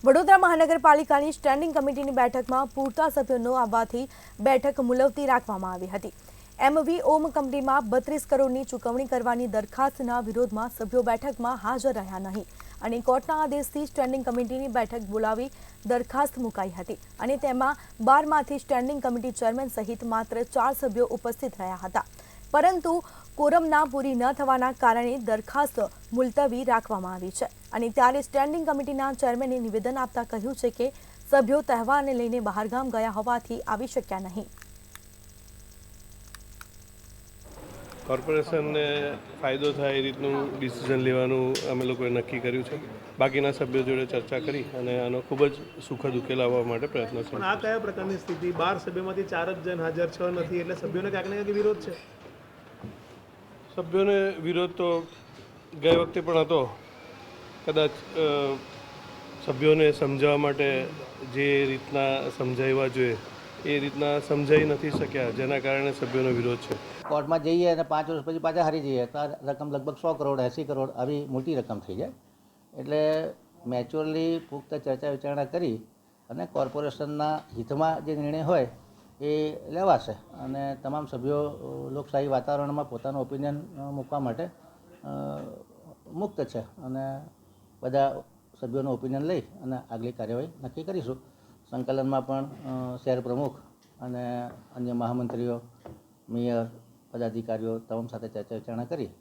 વડોદરા મહાનગરપાલિકાની સ્ટેન્ડિંગ કમિટીની બેઠકમાં પૂરતા સભ્યો ન આવવાથી બેઠક મુલતવી રાખવામાં આવી હતી। એમવી ઓમ કંપનીમાં 32 કરોડની ચૂકવણી કરવાની દરખાસ્તના વિરોધમાં સભ્યો બેઠકમાં હાજર રહ્યા નહીં અને કોર્ટના આદેશથી સ્ટેન્ડિંગ કમિટીની બેઠક બોલાવી દરખાસ્ત મુકાઈ હતી અને તેમાં 12માંથી સ્ટેન્ડિંગ કમિટી ચેરમેન સહિત માત્ર 4 સભ્યો ઉપસ્થિત રહ્યા હતા, પરંતુ કોરમના પૂરી ન થવાના કારણે દરખાસ્ત મુલતવી રાખવામાં આવી છે અને ત્યારે સ્ટેન્ડિંગ કમિટીના ચેરમેને નિવેદન આપતા કહ્યું છે કે સભ્યો તહેવારને લઈને બહારગામ ગયા હોવાથી આવી શક્યા નહીં। કોર્પોરેશનને ફાયદો થાય એ રીતનું ડિસિઝન લેવાનું અમે લોકોએ નક્કી કર્યું છે। બાકીના સભ્યો જોડે ચર્ચા કરી અને આનો ખૂબ જ સુખદ ઉકેલ આવવા માટે પ્રયત્નશીલ છે। પણ આ કયા પ્રકારની સ્થિતિ? 12 સભ્યોમાંથી 4 જ જણ હાજર, 6 નથી, એટલે સભ્યોને ક્યાંક ને ક્યાંક વિરોધ છે। સભ્યોને વિરોધ તો ગઈ વખતે પણ હતો, કદાચ સભ્યોને સમજાવવા માટે જે રીતના સમજાવવા જોઈએ એ રીતના સમજાઈ નથી શક્યા, જેના કારણે સભ્યોનો વિરોધ છે। કોર્ટમાં જઈએ અને 5 વર્ષ પછી પાછા હારી જઈએ તો આ રકમ લગભગ 100 કરોડ 80 કરોડ આવી મોટી રકમ થઈ જાય। એટલે મેચ્યોરલી પુખ્ત ચર્ચા વિચારણા કરી અને કોર્પોરેશનના હિતમાં જે નિર્ણય હોય એ લેવાશે અને તમામ સભ્યો લોકશાહી વાતાવરણમાં પોતાનું ઓપિનિયન મૂકવા માટે મુક્ત છે અને બધા સભ્યોનું ઓપિનિયન લઈ અને આગલી કાર્યવાહી નક્કી કરીશું। સંકલનમાં પણ શહેર પ્રમુખ અને અન્ય મહામંત્રીઓ, મેયર, પદાધિકારીઓ તમામ સાથે ચર્ચા વિચારણા કરી